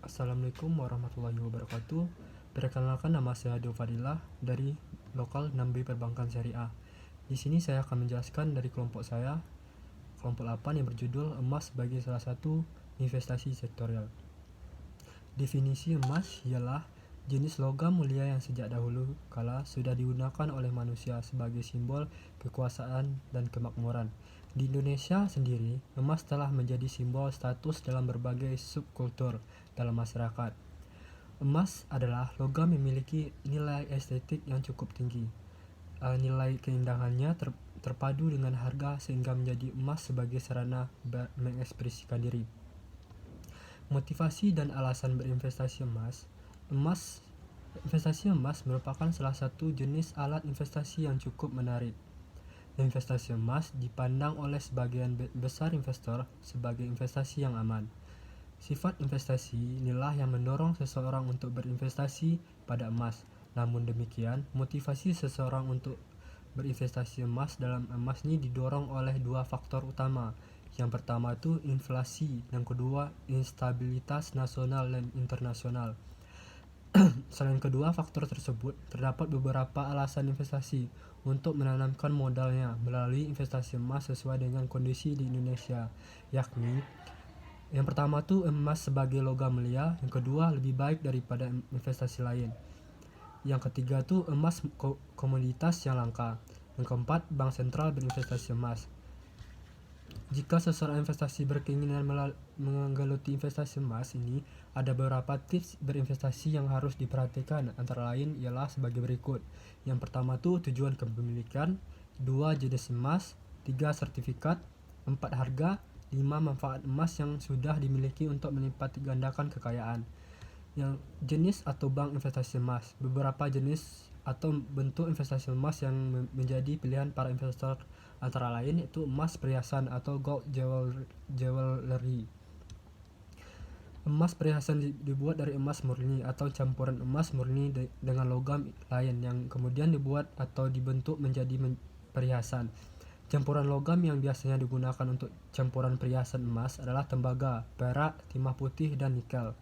Assalamualaikum warahmatullahi wabarakatuh. Perkenalkan, nama saya Dio Fadilah dari lokal 6B Perbankan Syariah. Di sini saya akan menjelaskan dari kelompok saya, kelompok 8 yang berjudul emas sebagai salah satu investasi sektorial. Definisi emas ialah jenis logam mulia yang sejak dahulu kala sudah digunakan oleh manusia sebagai simbol kekuasaan dan kemakmuran. Di Indonesia sendiri, emas telah menjadi simbol status dalam berbagai subkultur dalam masyarakat. Emas adalah logam yang memiliki nilai estetik yang cukup tinggi. Nilai keindahannya terpadu dengan harga sehingga menjadi emas sebagai sarana mengekspresikan diri. Motivasi dan alasan berinvestasi emas. Investasi emas merupakan salah satu jenis alat investasi yang cukup menarik. Investasi emas dipandang oleh sebagian besar investor sebagai investasi yang aman. Sifat investasi inilah yang mendorong seseorang untuk berinvestasi pada emas. Namun demikian, motivasi seseorang untuk berinvestasi emas dalam emas ini didorong oleh dua faktor utama. Yang pertama itu inflasi, yang kedua instabilitas nasional dan internasional. Selain kedua faktor tersebut, terdapat beberapa alasan investasi untuk menanamkan modalnya melalui investasi emas sesuai dengan kondisi di Indonesia, yakni yang pertama tuh emas sebagai logam mulia, yang kedua lebih baik daripada investasi lain. Yang ketiga tuh emas komoditas yang langka. Yang keempat, bank sentral berinvestasi emas. Jika seseorang investasi berkeinginan menggeluti investasi emas ini, ada beberapa tips berinvestasi yang harus diperhatikan, antara lain ialah sebagai berikut. Yang pertama tuh tujuan kepemilikan, 2 jenis emas, 3 sertifikat, 4 harga, 5 manfaat emas yang sudah dimiliki untuk melipat gandakan kekayaan. Yang jenis atau bank investasi emas. Beberapa jenis atau bentuk investasi emas yang menjadi pilihan para investor antara lain itu emas perhiasan atau gold jewelry. Emas perhiasan dibuat dari emas murni atau campuran emas murni dengan logam lain yang kemudian dibuat atau dibentuk menjadi perhiasan. Campuran logam yang biasanya digunakan untuk campuran perhiasan emas adalah tembaga, perak, timah putih, dan nikel.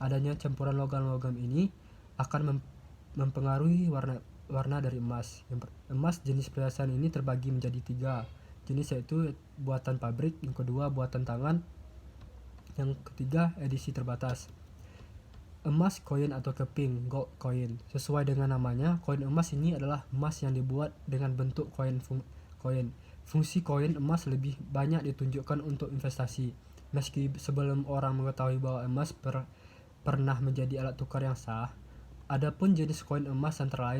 Adanya campuran logam-logam ini akan mempengaruhi warna dari emas. Emas jenis perhiasan ini terbagi menjadi 3 jenis, yaitu buatan pabrik, yang kedua buatan tangan, yang ketiga edisi terbatas. Emas koin atau keping, gold coin. Sesuai dengan namanya, koin emas ini adalah emas yang dibuat dengan bentuk koin. Fungsi koin emas lebih banyak ditunjukkan untuk investasi. Meski sebelum orang mengetahui bahwa emas pernah menjadi alat tukar yang sah, adapun jenis koin emas antara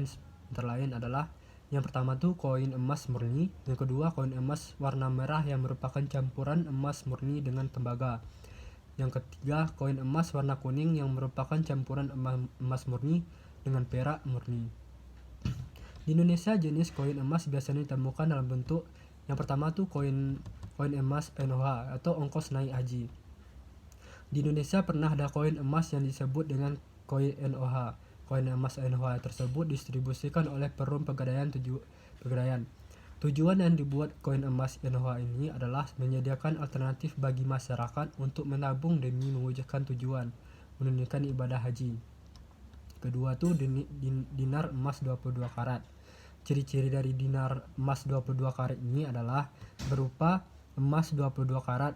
lain adalah yang pertama tuh koin emas murni, yang kedua koin emas warna merah yang merupakan campuran emas murni dengan tembaga. Yang ketiga, koin emas warna kuning yang merupakan campuran emas murni dengan perak murni. Di Indonesia, jenis koin emas biasanya ditemukan dalam bentuk yang pertama tuh koin emas NOH atau ongkos naik haji. Di Indonesia pernah ada koin emas yang disebut dengan koin NOH. Koin emas NOH tersebut didistribusikan oleh Perum Pegadaian. Tujuan yang dibuat koin emas NOH ini adalah menyediakan alternatif bagi masyarakat untuk menabung demi mewujudkan tujuan menunaikan ibadah haji. Kedua tuh dinar emas 22 karat. Ciri-ciri dari dinar emas 22 karat ini adalah berupa emas 22 karat.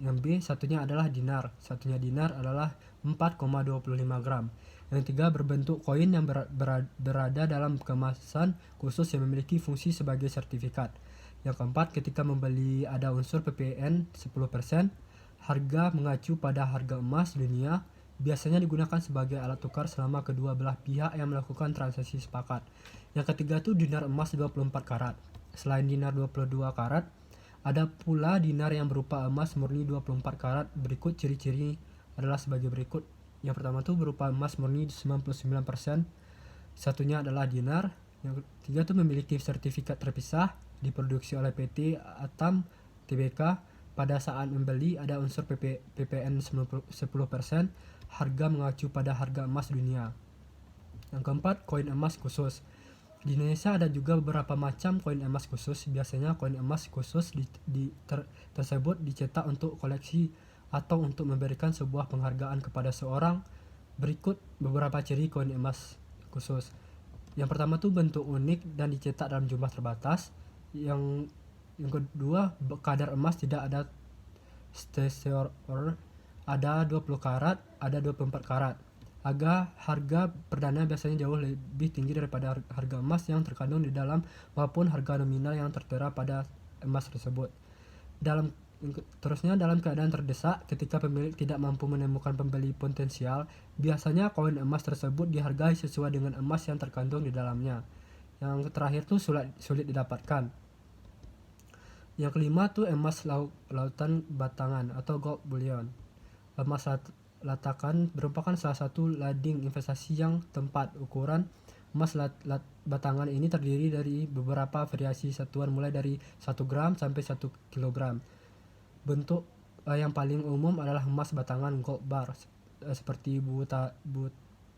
Yang B satunya adalah dinar. Satunya dinar adalah 4,25 gram. Yang tiga, berbentuk koin yang berada dalam kemasan khusus yang memiliki fungsi sebagai sertifikat. Yang keempat, ketika membeli ada unsur PPN 10%. Harga mengacu pada harga emas dunia, biasanya digunakan sebagai alat tukar selama kedua belah pihak yang melakukan transaksi sepakat. Yang ketiga itu dinar emas 24 karat. Selain dinar 22 karat, ada pula dinar yang berupa emas murni 24 karat. Berikut ciri-ciri adalah sebagai berikut. Yang pertama itu berupa emas murni 99%. Satunya adalah dinar. Yang ketiga itu memiliki sertifikat terpisah, diproduksi oleh PT Atam Tbk. Pada saat membeli ada unsur PPN 10%. Harga mengacu pada harga emas dunia. Yang keempat, koin emas khusus. Di Indonesia ada juga beberapa macam koin emas khusus. Biasanya koin emas khusus tersebut dicetak untuk koleksi atau untuk memberikan sebuah penghargaan kepada seorang. Berikut beberapa ciri koin emas khusus. Yang pertama tuh bentuk unik dan dicetak dalam jumlah terbatas. Yang kedua, kadar emas tidak ada stasyor, ada 20 karat, ada 24 karat. Harga perdana biasanya jauh lebih tinggi daripada harga emas yang terkandung di dalam maupun harga nominal yang tertera pada emas tersebut. Terusnya, dalam keadaan terdesak, ketika pemilik tidak mampu menemukan pembeli potensial, biasanya koin emas tersebut dihargai sesuai dengan emas yang terkandung di dalamnya. Yang terakhir tuh sulit didapatkan. Yang kelima tuh emas lautan batangan atau gold bullion. Emas latakan merupakan salah satu lading investasi yang tempat. Ukuran emas batangan ini terdiri dari beberapa variasi satuan mulai dari 1 gram sampai 1 kilogram. Bentuk yang paling umum adalah emas batangan gold bar, seperti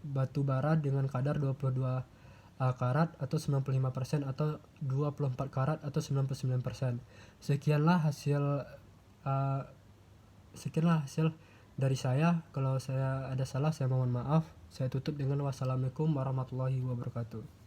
batu bara dengan kadar 22 karat atau 95% atau 24 karat atau 99%. Sekianlah hasil dari saya. Kalau saya ada salah, saya mohon maaf. Saya tutup dengan wassalamualaikum warahmatullahi wabarakatuh.